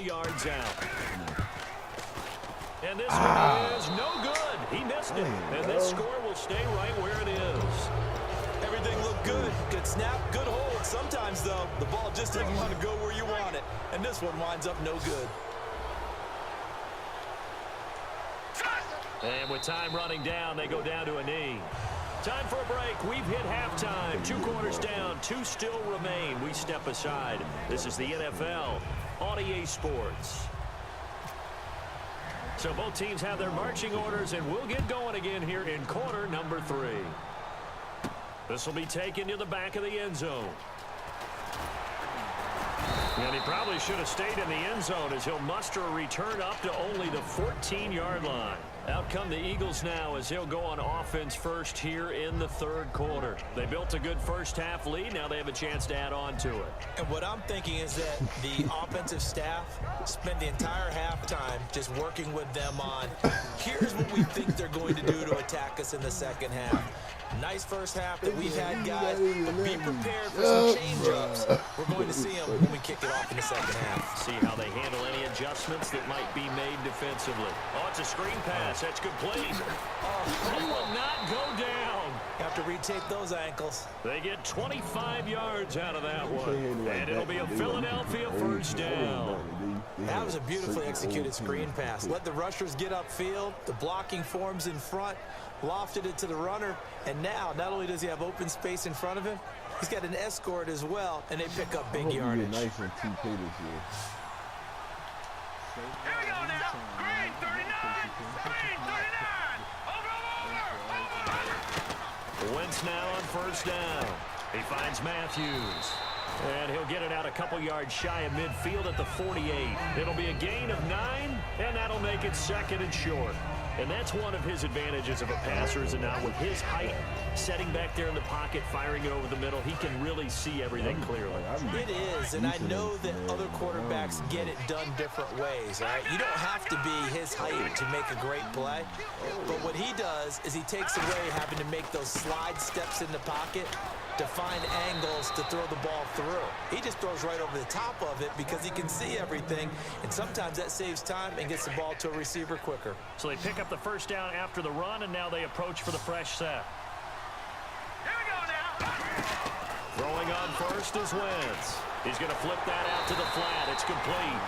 yards out. And this one is no good. He missed it. And this score will stay right where it is. Everything looked good. Good snap, good hold. Sometimes, though, the ball just doesn't want to go where you want it. And this one winds up no good. And with time running down, they go down to a knee. Time for a break. We've hit halftime. 2 quarters down. 2 still remain. We step aside. This is the NFL on EA Sports. So both teams have their marching orders, and we'll get going again here in quarter number 3. This will be taken to the back of the end zone. And he probably should have stayed in the end zone as he'll muster a return up to only the 14-yard line. Out come the Eagles now as they'll go on offense first here in the 3rd quarter. They built a good first-half lead. Now they have a chance to add on to it. And what I'm thinking is that the offensive staff spent the entire halftime just working with them on, here's what we think they're going to do to attack us in the second half. Nice first half that we've had, guys, but be prepared for some change-ups. We're going to see them when we kick it off in the second half. See how they handle any adjustments that might be made defensively. Oh, it's a screen pass. That's complete. He will not go down. Have to retake those ankles. They get 25 yards out of that one. And it'll be a Philadelphia first down. That was a beautifully executed screen pass. Let the rushers get upfield. The blocking forms in front. Lofted it to the runner. And now, not only does he have open space in front of him, he's got an escort as well, and they pick up big yardage. Nice and TK this year. Here we go now. Green 39. Green 39. Over. Wentz now on first down. He finds Matthews. And he'll get it out a couple yards shy of midfield at the 48. It'll be a gain of 9, and that'll make it 2nd and short. And that's one of his advantages of a passer, is now with his height, setting back there in the pocket, firing it over the middle, he can really see everything clearly. It is, and I know that other quarterbacks get it done different ways, all right? You don't have to be his height to make a great play, but what he does is he takes away having to make those slide steps in the pocket to find angles to throw the ball through. He just throws right over the top of it because he can see everything, and sometimes that saves time and gets the ball to a receiver quicker. So they pick up the first down after the run, and now they approach for the fresh set. Here we go now. Throwing on first is Wentz. He's going to flip that out to the flat. It's complete.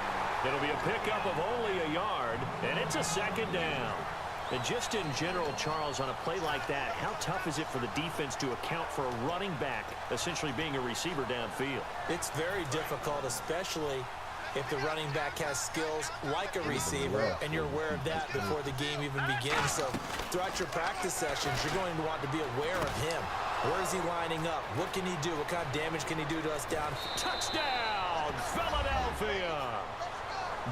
It'll be a pickup of only a yard, and it's a 2nd down. And just in general, Charles, on a play like that, how tough is it for the defense to account for a running back essentially being a receiver downfield? It's very difficult, especially if the running back has skills like a receiver, and you're aware of that before the game even begins. So throughout your practice sessions, you're going to want to be aware of him. Where is he lining up? What can he do? What kind of damage can he do to us down? Touchdown, Philadelphia!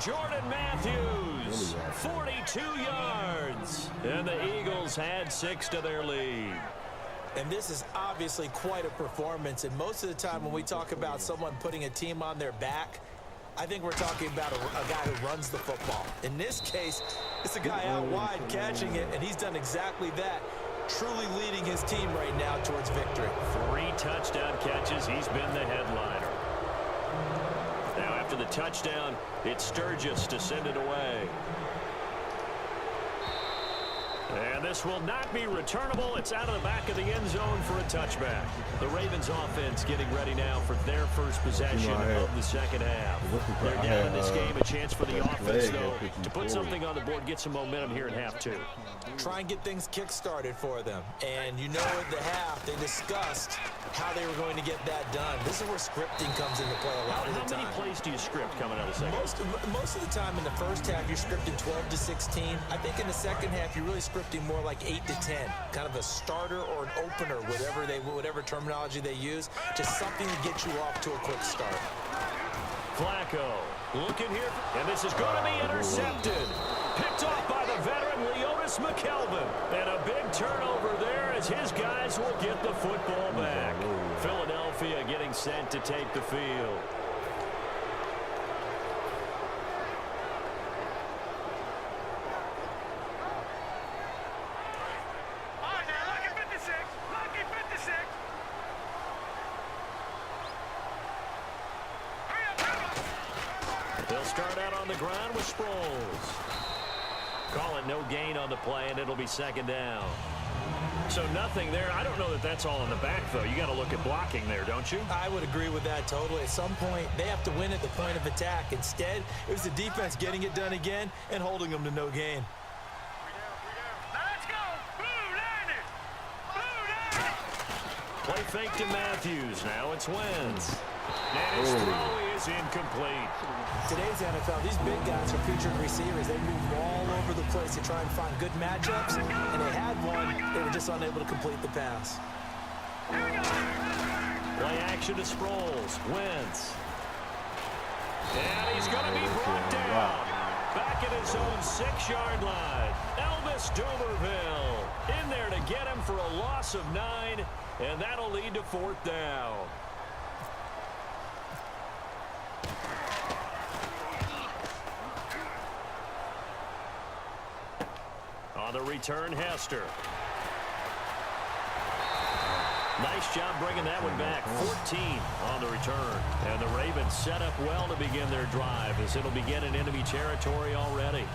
Jordan Matthews, 42 yards. And the Eagles had 6 to their lead. And this is obviously quite a performance. And most of the time when we talk about someone putting a team on their back, I think we're talking about a guy who runs the football. In this case, it's a guy out wide catching it, and he's done exactly that, truly leading his team right now towards victory. 3 touchdown catches. He's been the headliner. Now after the touchdown, it's Sturgis to send it away. And this will not be returnable. It's out of the back of the end zone for a touchback. The Ravens offense getting ready now for their first possession of the second half. They're down in this game. A chance for the offense, though, to put something on the board, get some momentum here in half 2. Try and get things kick-started for them. And you know at the half, they discussed how they were going to get that done. This is where scripting comes into play a lot of the time. How many plays do you script coming out of the second? Most of the time in the first half, you're scripting 12 to 16. I think in the second half, you're really scripting more like 8 to 10. Kind of a starter or an opener, whatever terminology they use. Just something to get you off to a quick start. Flacco looking here, and this is going to be intercepted. Picked off by the veteran Leonis McKelvin. And a big turnover there as his guys will get the football back. Philadelphia getting sent to take the field. They'll They'll start out on the ground with Sproles. Call it no gain on the play, and it'll be second down. So nothing there. I don't know that that's all in the back, though. You got to look at blocking there, don't you? I would agree with that totally. At some point, they have to win at the point of attack. Instead, it was the defense getting it done again and holding them to no gain. Let's go. Blue Niners. Blue Niners. Play fake to Matthews. Now it's Wentz. And his throw is incomplete. Today's NFL, these big guys are featured receivers. They move all over the place to try and find good matchups, and they had one. They were just unable to complete the pass. Play action to Sproles. Wentz. And he's going to be brought down. Back at his own 6-yard line. Elvis Dumervil in there to get him for a loss of 9, and that'll lead to 4th down. On the return, Hester. Nice job bringing that one back. 14 on the return. And the Ravens set up well to begin their drive as it'll begin in enemy territory already.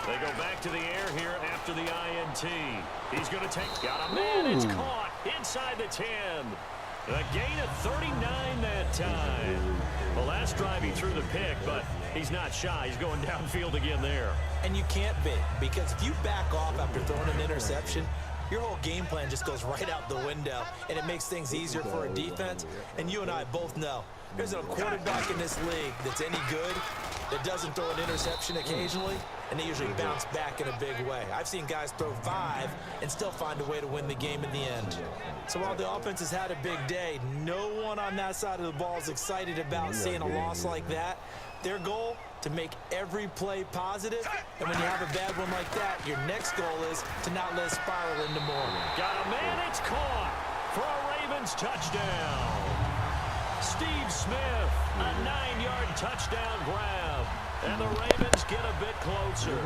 They go back to the air here after the INT. He's going to take. Got a man. It's caught inside the 10. A gain of 39 that time. The last drive he threw the pick, but he's not shy. He's going downfield again there. And you can't be, because if you back off after throwing an interception, your whole game plan just goes right out the window, and it makes things easier for a defense. And you and I both know there's a quarterback in this league that's any good that doesn't throw an interception occasionally, and they usually bounce back in a big way. I've seen guys throw 5 and still find a way to win the game in the end. So while the offense has had a big day, no one on that side of the ball is excited about seeing a loss like that. Their goal, to make every play positive, and when you have a bad one like that, your next goal is to not let it spiral into more. Got a man, it's caught for a Ravens touchdown. Steve Smith, a 9-yard touchdown grab, and the Ravens get a bit closer.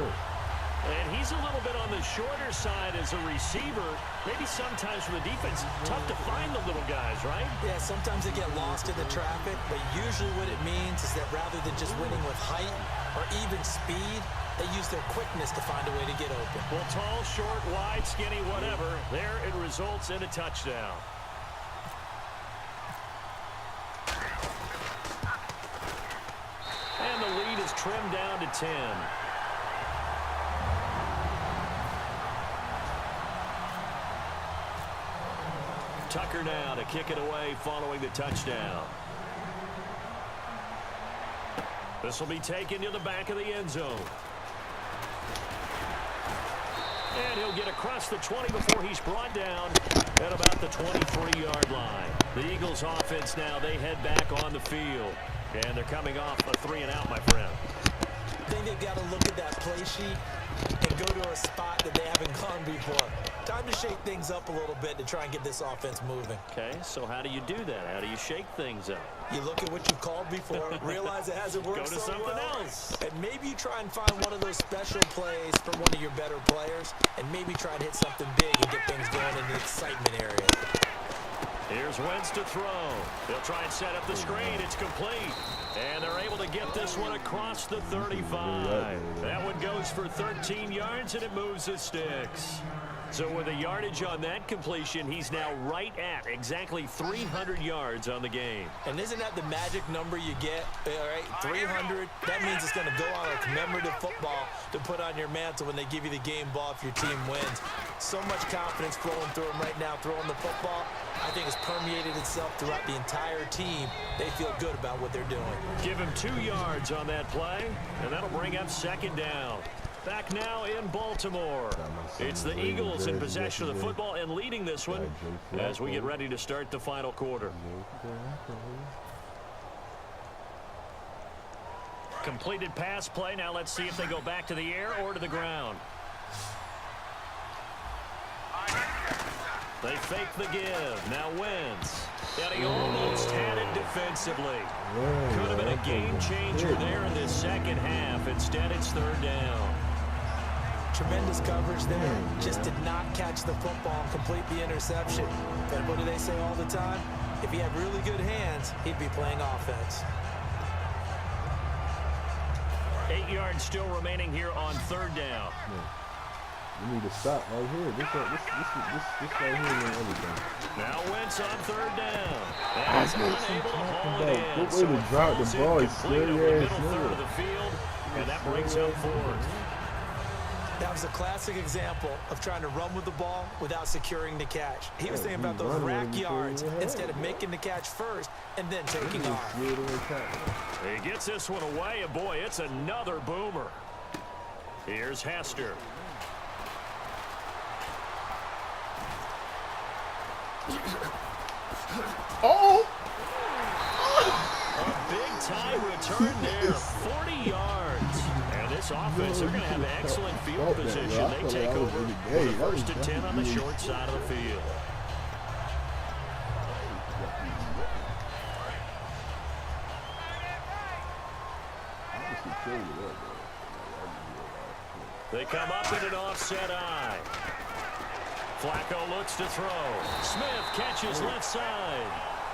And he's a little bit on the shorter side as a receiver. Maybe sometimes for the defense, tough to find the little guys, right? Yeah, sometimes they get lost in the traffic, but usually what it means is that rather than just winning with height or even speed, they use their quickness to find a way to get open. Well, tall, short, wide, skinny, whatever, there it results in a touchdown. And the lead is trimmed down to 10. Tucker now to kick it away following the touchdown. This will be taken to the back of the end zone. And he'll get across the 20 before he's brought down at about the 23-yard line. The Eagles offense now, they head back on the field. And they're coming off a 3-and-out, my friend. I think they've got to look at that play sheet and go to a spot that they haven't gone before. Time to shake things up a little bit to try and get this offense moving. Okay, so how do you do that? How do you shake things up? You look at what you've called before, realize it hasn't worked Go to so something well, else. and maybe you try and find one of those special plays for one of your better players, and maybe try and hit something big and get things going in the excitement area. Here's Wentz to throw. They'll try and set up the screen. It's complete. And they're able to get this one across the 35. That one goes for 13 yards, and it moves the sticks. So with the yardage on that completion, he's now right at exactly 300 yards on the game. And isn't that the magic number you get? All right, 300. That means it's going to go on a commemorative football to put on your mantle when they give you the game ball if your team wins. So much confidence flowing through him right now, throwing the football. I think it's permeated itself throughout the entire team. They feel good about what they're doing. Give him 2 yards on that play, and that'll bring up second down. Back now in Baltimore. It's the Eagles in possession of the football and leading this one as we get ready to start the final quarter. Completed pass play. Now let's see if they go back to the air or to the ground. They fake the give. Now Wentz. And he almost had it defensively. Could have been a game changer there in this second half. Instead, it's third down. tremendous coverage there. Just did not catch the football and complete the interception. And what do they say all the time? If he had really good hands, he'd be playing offense. 8 yards still remaining here on third down. You need to stop right here. This right here and everything. Now Wentz on third down. And he's unable to haul it in. Good way to drop the ball. He's Complete over the scary middle third of the field, and that brings up fourth. That was a classic example of trying to run with the ball without securing the catch. He was thinking about those rack yards instead of making the catch first and then taking off. He gets this one away, and boy, it's another boomer. Here's Hester. Oh! A big-time return there, 40 yards. And this offense, they're going to have excellent field position. They take over with a first and 10 on the short side of the field. They come up in an offset eye. Flacco looks to throw. Smith catches left side.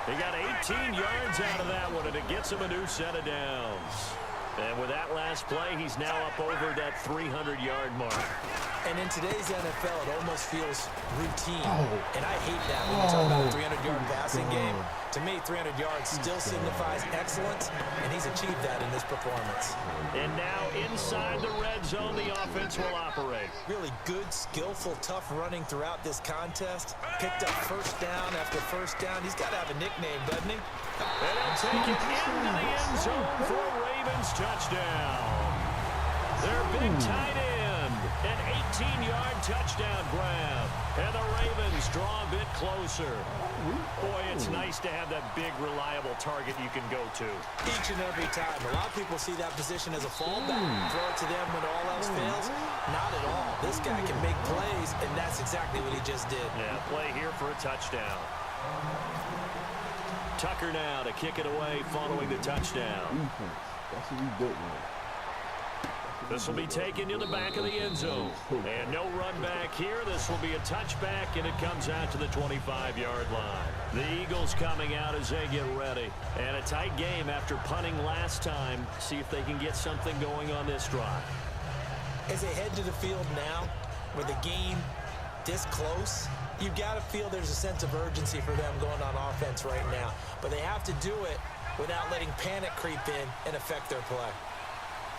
He got 18 yards out of that one, and it gets him a new set of downs. And with that last play, he's now up over that 300-yard mark. And in today's NFL, it almost feels routine. And I hate that when you talk about a 300-yard passing game. To me, 300 yards still signifies excellence, and he's achieved that in this performance. And now inside the red zone, the offense will operate. Really good, skillful, tough running throughout this contest. Picked up first down after first down. He's got to have a nickname, doesn't he? And he'll take it into the end zone for a Ravens touchdown. Their big tight end, an 18-yard touchdown grab. And the Ravens draw a bit closer. Boy, it's nice to have that big, reliable target you can go to. Each and every time. A lot of people see that position as a fallback. Throw it to them when all else fails. Not at all. This guy can make plays, and that's exactly what he just did. Yeah, play here for a touchdown. Tucker now to kick it away following the touchdown. That's what we built with. This will be taken to the back of the end zone. And no run back here. This will be a touchback, and it comes out to the 25-yard line. The Eagles coming out as they get ready. And a tight game after punting last time. See if they can get something going on this drive. As they head to the field now, with the game this close, you've got to feel there's a sense of urgency for them going on offense right now. But they have to do it without letting panic creep in and affect their play.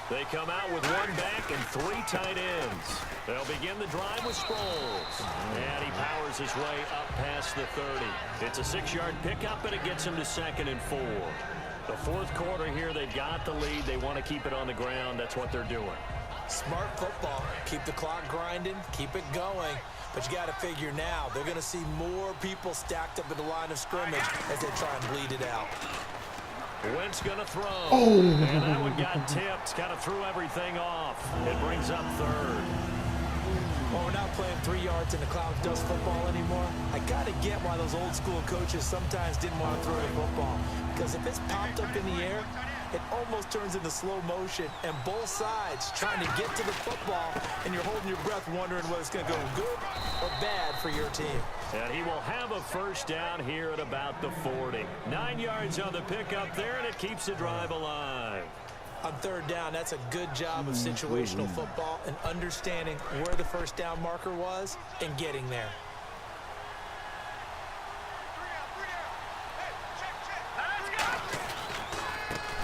They come out with one back and three tight ends. They'll begin the drive with Sproles. And he powers his way up past the 30. It's a 6-yard pickup, and it gets him to 2nd and 4. The fourth quarter here, they've got the lead. They want to keep it on the ground. That's what they're doing. Smart football. Keep the clock grinding. Keep it going. But you got to figure now, they're going to see more people stacked up at the line of scrimmage as they try and bleed it out. Wentz going to throw. And that one got tipped. Kind of threw everything off. It brings up third. Well, we're not playing 3 yards in the cloud of dust football anymore. I got to get why those old school coaches sometimes didn't want to throw the football. Because if it's popped up in the air, it almost turns into slow motion, and both sides trying to get to the football, and you're holding your breath wondering whether it's going to go good or bad for your team. And he will have a first down here at about the 40. 9 yards on the pickup there, and it keeps the drive alive. On third down, that's a good job of situational football and understanding where the first down marker was and getting there.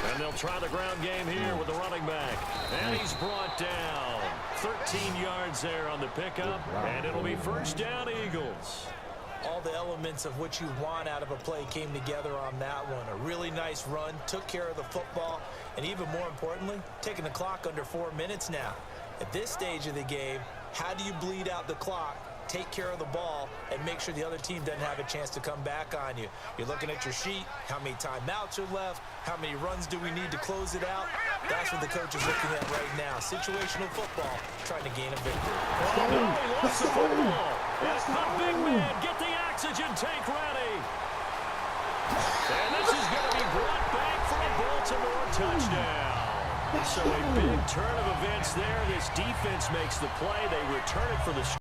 And they'll try the ground game here with the running back. And he's brought down. 13 yards there on the pickup, and it'll be first down, Eagles. All the elements of what you want out of a play came together on that one. A really nice run, took care of the football, and even more importantly, taking the clock under 4 minutes now. At this stage of the game, how do you bleed out the clock, take care of the ball, and make sure the other team doesn't have a chance to come back on you? You're looking at your sheet, how many timeouts are left, how many runs do we need to close it out? That's what the coach is looking at right now. Situational football, trying to gain a victory. Oh, no, he lost the football. It's the big man. Get the oxygen tank ready. And this is going to be brought back for a Baltimore touchdown. So a big turn of events there. This defense makes the play. They return it for the